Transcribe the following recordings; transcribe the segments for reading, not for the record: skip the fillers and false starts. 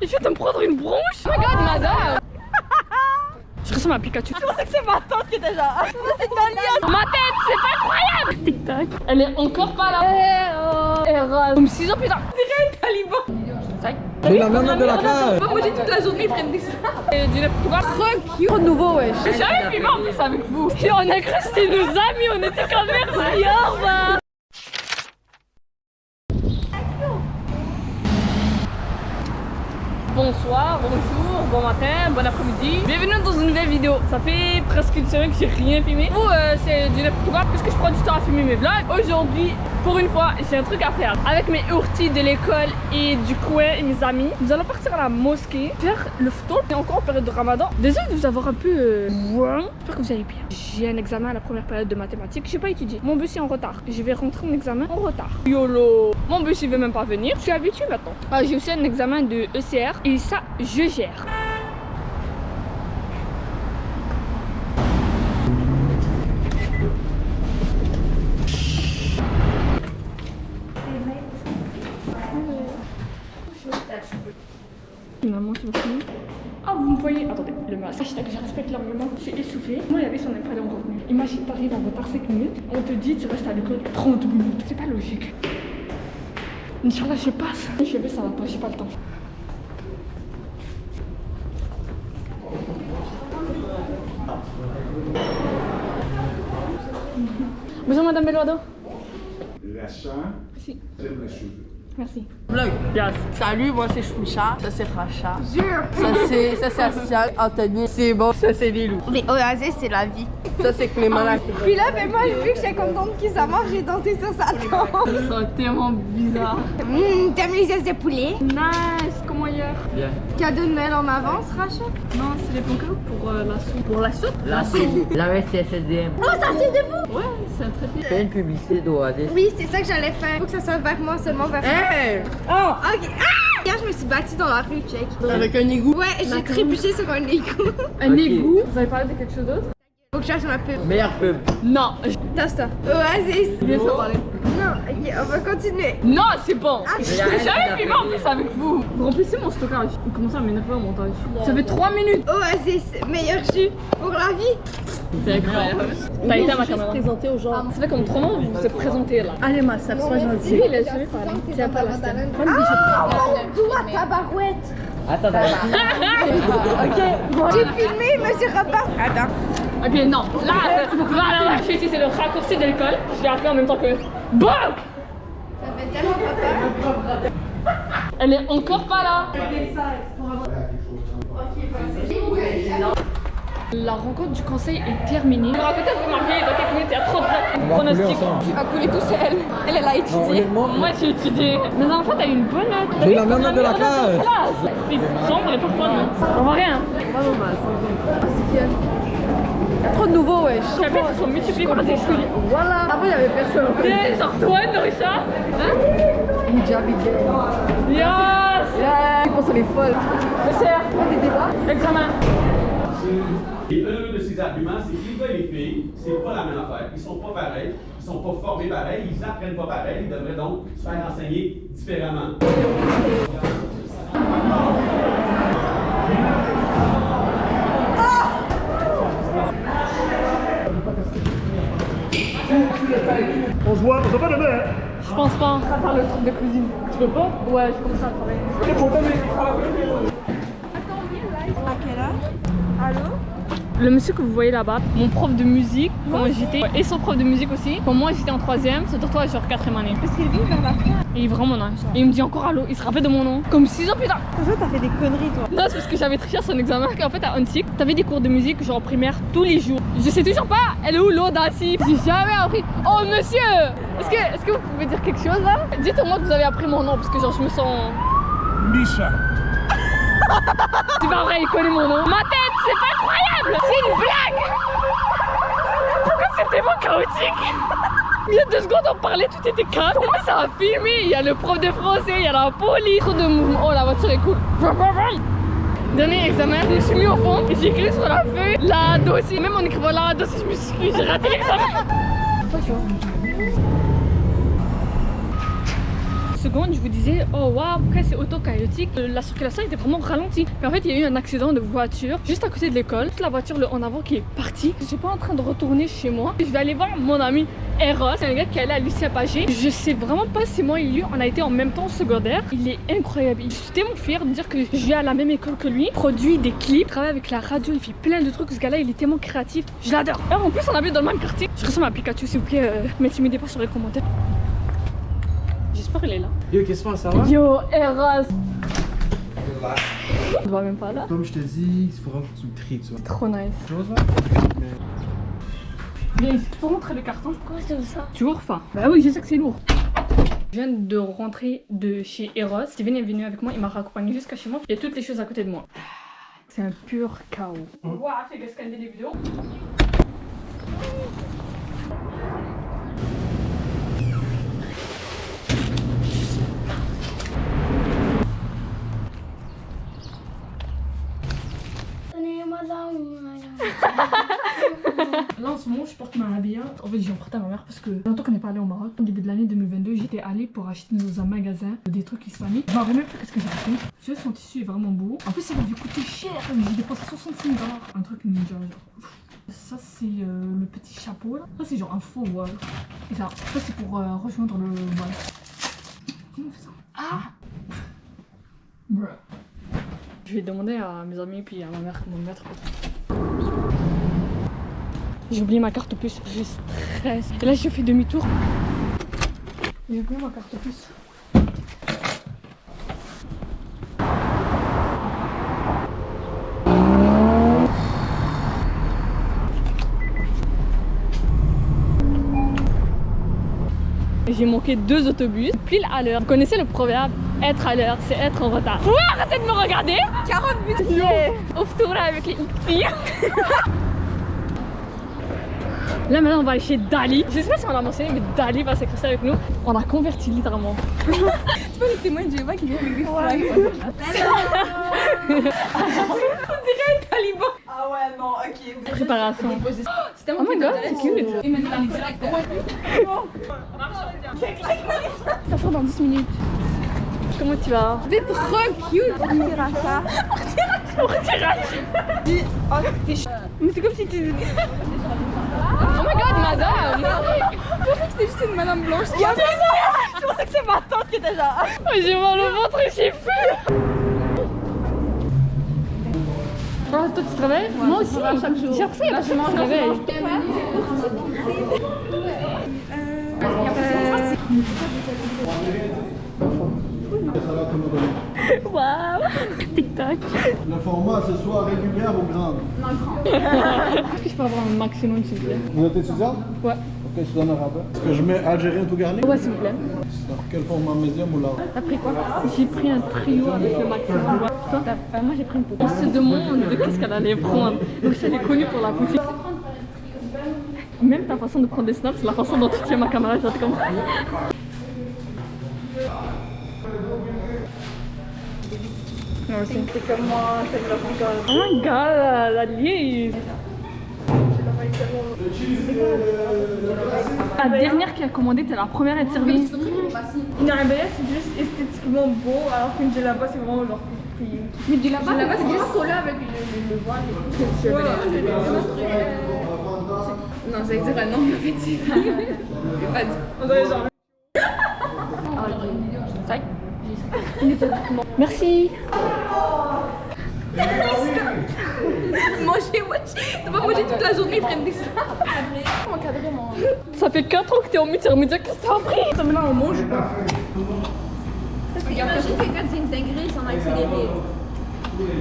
Il vient de me prendre une bronche. Regarde, madame. Je ressemble à Pikachu. Je pensais que c'est ma tante qui était genre. C'est ton lien. Ma tête, c'est pas incroyable. Tic tac. Elle est encore pas là. Elle rase. Comme 6 ans, putain. C'est rien, le taliban. Mais la merde de la classe. Moi j'ai toute la journée, ils prennent des ça. Et du n'importe quoi. Trop de nouveau, wesh. J'ai jamais filmé en plus avec vous. Et on a cru que c'était nos amis, on était comme merci, au revoir. Bonsoir, bonjour, bon matin, bon après-midi. Bienvenue dans une nouvelle vidéo. Ça fait presque une semaine que j'ai rien filmé. Ou c'est du n'importe quoi parce que je prends du temps à filmer mes vlogs. Aujourd'hui, pour une fois, j'ai un truc à faire. Avec mes ourtis de l'école et du coin et mes amis, nous allons partir à la mosquée faire le ftour. Et encore en période de ramadan. Désolé de vous avoir un peu loin. J'espère que vous allez bien. J'ai un examen à la première période de mathématiques. Je n'ai pas étudié. Mon bus est en retard. Je vais rentrer mon examen en retard. YOLO. Mon bus il veut même pas venir. Je suis habituée maintenant. J'ai aussi un examen de ECR. Et ça, je gère. Finalement, c'est fini. Ah, vous me voyez. Attendez, le masque. Hashtag, je respecte l'énormément. Je suis essoufflée. Moi, il y avait son pas en revenu. Imagine, t'arrives en retard 5 minutes. On te dit, tu restes à l'école 30 minutes. C'est pas logique. Inch'Allah, je passe. Je sais pas, ça va pas, j'ai pas le temps. Bonjour Madame Belwado. L'achat, Merci. j'aime les cheveux. Merci. Vlog. Yes. Salut, moi c'est Choucha. Ça c'est Racha. Ça c'est Asian. Anthony. C'est bon. Ça c'est Lilou. Mais Oasis, c'est la vie. Ça c'est Clément. Puis là, mais moi, vu que j'étais contente qu'il ça mange, j'ai dansé sur sa tente. Ça sent tellement bizarre. T'aimes les ailes de poulet? Nice. Comment hier? Bien. Cadeau de Noël en avance, Racha? Non, c'est les bons cadeaux pour la soupe. Pour la soupe. La soupe. La SDM. Oh, ça c'est de vous! Ouais, c'est un très bien. Fais une publicité d'Oasis. Oui, c'est ça que j'allais faire. Faut que ça soit vers moi, seulement vers moi. Hey! Oh, ok. Ah! Hier, je me suis battue dans la rue, check. Avec un égout. Ouais, j'ai trébuché sur un égout. Un Ok. égout. Vous avez parlé de quelque chose d'autre? Faut que je fasse ma pub. Meilleure pub. Non. Tasta. Oasis. Bien sûr parler. Non, ok, on va continuer. Non, c'est bon. Ah, Je n'ai jamais filmé en plus avec vous. Vous remplissez mon stockage. Vous commencez à m'énerver au montage. Ça fait 3 minutes. Oasis, meilleur jus pour la vie. C'est incroyable. T'as été à ma caméra. Présenter aux gens. Ça fait comme 3 mois que vous vous êtes présenté là. Allez, ma sœur, sois Si, gentille. il a jamais parlé. Tiens pas la scène. Ah, mon doigt, tabarouette. Attends, Ok, j'ai filmé, monsieur repart. Attends. Ok, non. Là, je suis ici, c'est le raccourci de l'école. Je vais arriver en même temps que. BOUM! Ça fait tellement peur. Elle est encore pas là. La rencontre du conseil est terminée. Vous racontez un peu ma vie, dans quelques minutes, il y a trop de pronostics. Tu vas couler tout seul. Elle a étudié. honnêtement, Moi j'ai étudié. Mais en fait, t'as eu une bonne note. J'ai eu la même note de la classe. C'est sombre et parfois non. On voit rien. Bravo, ma sœur. Il y a trop de nouveaux, wesh. Je rappelle qu'ils sont multipliés par des choses. Voilà. Avant, il y avait personne. Genre toi, Norisha. Hein? Hijab, hijab. Yes! Je pense qu'elle est folle. Mais c'est Des débats. examen. Et un de ces arguments, c'est que les gars et les filles, c'est pas la même affaire. Ils sont pas pareils, ils sont pas formés pareil, ils apprennent pas pareil, ils devraient donc se faire enseigner différemment. On se voit pas demain, hein? Je pense pas. Ça faire le truc de cuisine. Tu peux pas? Ouais, je commence à travailler. Ok, pour demain. À quelle heure? Allô? Le monsieur que vous voyez là-bas, mon prof de musique, quand j'étais, et son prof de musique aussi, quand moi j'étais en 3ème, c'est pour toi genre 4ème année. Parce qu'il vit vers la fin. Et il est vraiment nice. Et il me dit encore allô, il se rappelle de mon nom. Comme 6 ans putain. Toi, t'as fait des conneries, toi. Non, c'est parce que j'avais triché à son examen. En fait, à Onsic, t'avais des cours de musique, genre primaire, tous les jours. Je sais toujours pas, elle est où l'audacie? J'ai jamais appris. Oh monsieur! Est-ce que vous pouvez dire quelque chose là? Dites-moi que vous avez appris mon nom, parce que genre je me sens. Misha. C'est pas vrai, il connaît mon nom. Ma tête, c'est pas incroyable! C'est une blague! Pourquoi c'est tellement chaotique? Il y a 2 secondes on parlait, tout était calme. Comment ça a filmé? Il y a le prof de français, il y a la police. Trop de mouvements. Oh la voiture est cool. Dernier examen, je me suis mis au fond et j'ai écrit sur la feuille la dossier. Même en écrivant la dossier, j'ai raté l'examen. secondes, je vous disais, oh waouh, pourquoi c'est auto-chaotique? La circulation était vraiment ralentie. Mais en fait, il y a eu un accident de voiture juste à côté de l'école. Toute la voiture en avant qui est partie. Je suis pas en train de retourner chez moi. Je vais aller voir mon ami Eros. C'est un gars qui est allé à Lucien Pagé. Je sais vraiment pas si moi et lui, on a été en même temps au secondaire. Il est incroyable. Je suis tellement fière de dire que je vais à la même école que lui. Il produit des clips, travaille avec la radio, il fait plein de trucs. Ce gars-là, il est tellement créatif. Je l'adore. En plus, on habite dans le même quartier. Je ressemble à Pikachu, s'il vous plaît. M'intimidez pas sur les commentaires. J'espère qu'il est là. Yo, qu'est-ce que ça va? Yo, Eros. On va même pas là. Comme je te dis, il faudra que tu me tries, tu vois. Trop nice. Chose là? Viens ici, tu peux montrer le carton? Pourquoi c'est ça? Tu ouvres pas? Bah oui, je sais que c'est lourd. Je viens de rentrer de chez Eros. Steven est venu avec moi, il m'a raccompagné jusqu'à chez moi. Il y a toutes les choses à côté de moi. C'est un pur chaos. Waouh, fais que scanner des vidéos. Là en ce moment je porte ma habillage. En fait j'ai emprunté à ma mère parce que longtemps qu'on n'est pas allé au Maroc. Au début de l'année 2022 j'étais allée pour acheter dans un magasin des trucs islamiques. Je me rappelle même plus qu'est-ce que j'ai acheté. Juste son tissu est vraiment beau. En plus ça va lui coûter cher. J'ai dépensé 65 $. Un truc ninja genre. Ça c'est le petit chapeau là. Ça c'est genre un faux voile. Et ça c'est pour rejoindre le voile. Comment on fait ça? Ah! Bruh. Je vais demander à mes amis puis à ma mère comment me mettre. J'ai oublié ma carte puce, je stresse. Et là je fais demi-tour. J'ai oublié ma carte puce. J'ai manqué 2 autobus, pile à l'heure. Vous connaissez le proverbe, être à l'heure, c'est être en retard. Vous pouvez arrêter de me regarder? 40 minutes. Yeah. Ouf tour avec les filles. Là maintenant on va aller chez Dali. Je sais pas si on l'a mentionné mais Dali va s'écraser avec nous. On a converti littéralement. Tu peux les témoins de Jéhovah qui viennent avec des flags. On dirait un taliban. Ah ouais non ok. Préparation. C'était Oh my god c'est cute. Et maintenant direct. Ça sort dans 10 minutes. Comment tu vas? T'es trop cute. On dira ça. Mais c'est comme si tu... Oh my god, madame! Je pensais que c'était juste une madame blanche. Je pensais que c'est ma tante qui était genre. Oh, j'ai mal au ventre et j'ai faim! Oh, toi tu travailles? Ouais, moi aussi! Chaque jour. J'ai appris à passer mon réveil. Waouh! TikTok! Le format, ce soit régulière ou grande? Est-ce que je peux avoir un maximum s'il vous plaît? Vous êtes étudiante? Ouais. Ok, je te donne un rappel. Est-ce que je mets algérien tout garni? Ouais s'il vous plaît. Dans quel format, médium ou large? T'as pris quoi? J'ai pris un trio avec le maximum. Toi, moi j'ai pris une poupée. On se demande de qu'est-ce qu'elle allait prendre. Donc elle est connue pour la boutique. Même ta façon de prendre des snaps, c'est la façon dont tu tiens ma caméra, genre comme ça. Moi aussi. C'est comme moi, c'est de la encore. Oh my god, la liée. La dernière qui a commandé, t'es la première à être servie. Une arabella c'est juste esthétiquement beau alors qu'une djellaba c'est vraiment genre payé. Mais djellaba c'est juste collé avec le voile et tout. Non c'est exactement non mais en fait pas dit. On dirait genre. Ça merci. Manger, t'as pas mangé toute la journée, ils prennent des snaps. Encadré, moi. Ça fait 4 ans que t'es en métier, me dire qu'est-ce que t'as appris. Ça maintenant on mange pas. Parce que imagine que quand c'est une dinguerie, ils sont accélérés.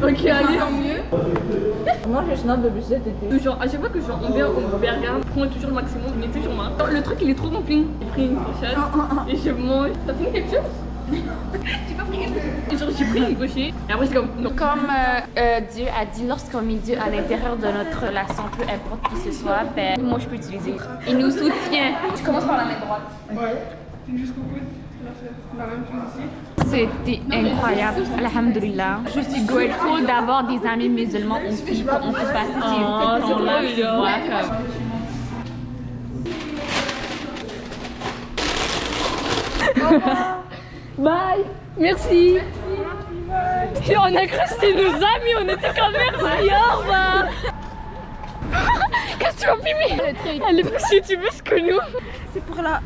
Ok, allez. Encore mieux. Moi j'ai snap depuis cet été. Genre, à chaque fois que genre, on vient au Bergame, on prend toujours le maximum, on est toujours là. Le truc il est trop rempli. J'ai pris une fourchette et je mange. T'as fini quelque chose? J'ai pas pris quelque chose. Et genre, j'ai pris une gauchée et après c'est comme non. Comme Dieu a dit, lorsqu'on met Dieu à l'intérieur de notre relation, peu importe qui ce soit, ben moi je peux utiliser. Il nous soutient. Tu commences par la main droite. Ouais. Jusqu'au bout. La même chose ici. C'était incroyable, alhamdoulilah. Je suis grateful d'avoir des amis musulmans aussi, qu'on peut passer ces temps-là, tu vois, comme... Bye. Merci. Et on a cru que c'était nos amis, on était comme merci, au revoir. Qu'est-ce que tu vas filmer? Elle est plus youtubeuse que nous. C'est pour la.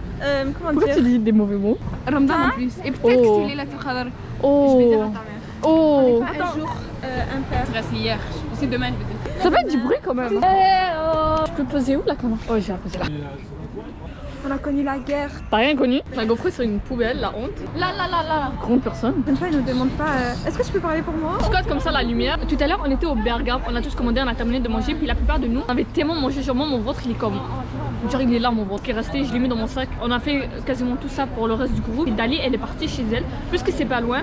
Comment Pourquoi tu dis des mauvais mots? Ramadan en plus. Et peut-être que c'est la Khadar. Oh. Je vais dire à ta mère. Oh. Un jour impair. Reste hier. C'est demain, je veux dire. Ça fait du bruit quand même. Je peux poser où la caméra? Oh, j'ai posé là. On a connu la guerre. T'as rien connu? La GoPro sur une poubelle, la honte. Là. Grande personne. Une fois, ils nous demandent pas. Est-ce que je peux parler pour moi? Je squatte comme ça la lumière. Tout à l'heure, on était au Bergame, on a tous commandé, on a terminé de manger. Puis la plupart de nous, on avait tellement mangé sur moi, mon ventre il est comme. Genre il est là mon ventre qui est resté, je l'ai mis dans mon sac. On a fait quasiment tout ça pour le reste du groupe. Et Dali, elle est partie chez elle, puisque c'est pas loin.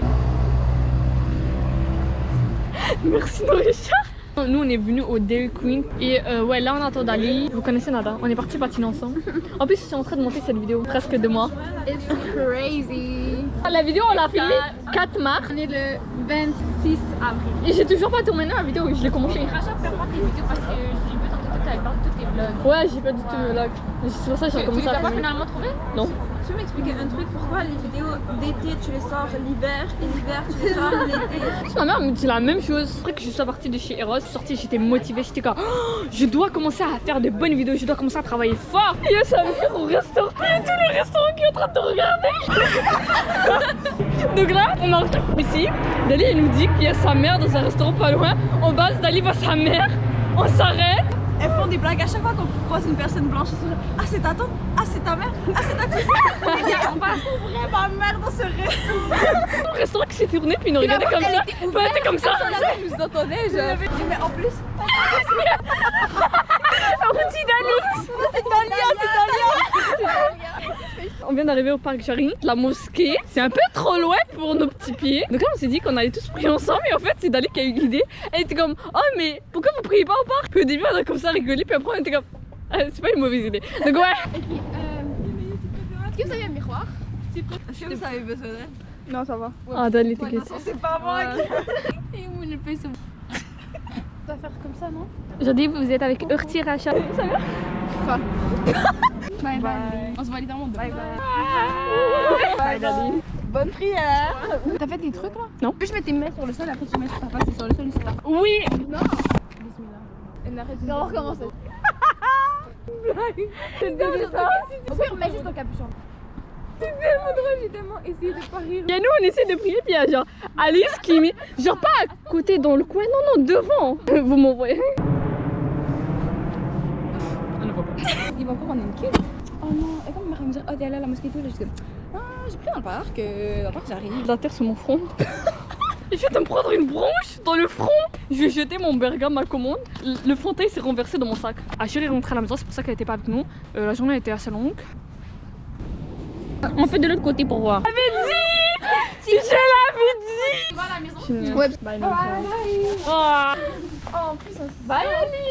Merci Norisha. Nous on est venus au Dairy Queen et ouais là on attend Dali. Vous connaissez Nada, on est partis patiner ensemble. En plus je suis en train de monter cette vidéo presque 2 mois. It's crazy. La vidéo on l'a filmée 4 mars. On est le 26 avril. Et j'ai toujours pas terminé la vidéo, je l'ai commencé. Racha peut pas tes vidéos parce que j'ai vu tantôt que tu avais parlé de tous tes vlogs. Ouais j'ai pas du tout le vlog. C'est pour ça que j'ai Tu commencé les à as pas filmer. finalement trouvé? Non. Tu peux m'expliquer un truc? Pourquoi les vidéos d'été tu les sors l'hiver et l'hiver tu les sors l'été? Ma mère me dit la même chose. Après que je suis partie de chez Eros, je suis sortie, j'étais motivée, j'étais comme oh, je dois commencer à faire de bonnes vidéos, je dois commencer à travailler fort. Et ça me fait au restaurant. Il y a tout le restaurant qui est en train de te regarder. Donc là, on marche ici. Dali elle nous dit qu'il y a sa mère dans un restaurant pas loin. On base, Dali voit sa mère, on s'arrête. Elles font des blagues à chaque fois qu'on croise une personne blanche. Elles sont là, ah c'est ta tante, ah c'est ta mère, ah c'est ta cousine. Les gars, on passe vraiment mère dans ce restaurant. Le restaurant qui s'est tourné puis il nous regardait comme ça. Puis elle était comme ça. Je nous entendais, mais en plus. On dit Dali. C'est Dalia. On vient d'arriver au parc Jarry, la mosquée. C'est un peu trop loin pour nos petits pieds. Donc là on s'est dit qu'on allait tous prier ensemble et en fait c'est Dali qui a eu l'idée. Elle était comme oh mais pourquoi vous priez pas au parc? Puis au début on a comme ça rigolé puis après on était comme ah, c'est pas une mauvaise idée. Donc ouais. Est-ce que vous avez un miroir? Est-ce que vous avez besoin d'aide? Non ça va. Ah Dali t'inquiète. C'est pas moi qui... Et où le PC? On va faire comme ça non? Aujourd'hui vous êtes avec Urti Racha. Ça va? Quoi? Bye bye. On se voit littéralement demain. Bye Dali. Bonne prière. T'as fait des trucs là? Non. Puis je mets tes mains sur le sol, après tu mets sur ta face, c'est sur le sol, c'est là. Oui. Non. On va recommencer. Au pire, mets juste ton capuchon. C'est tellement drôle, j'ai tellement essayé de pas rire. Et nous on essaie de prier puis il y a genre Alice qui met genre pas à côté dans le coin, non devant. Vous m'envoyez. Il va encore en une queue. Oh non, et comme ma mère va me dire, oh t'es allée à la mosquée et tout, là je dis ah j'ai pris dans le parc j'arrive. La terre sur mon front. Je vais me prendre une branche dans le front. Je vais jeter mon Bergame, ma commande. Le frontail s'est renversé dans mon sac. Chérie est rentrée à la maison, c'est pour ça qu'elle était pas avec nous. La journée a été assez longue. On fait de l'autre côté pour voir. Je l'avais dit. Je l'avais dit. Tu vas à la maison? Ouais. Bye. Oh. Oh en plus on se... Bye Ali.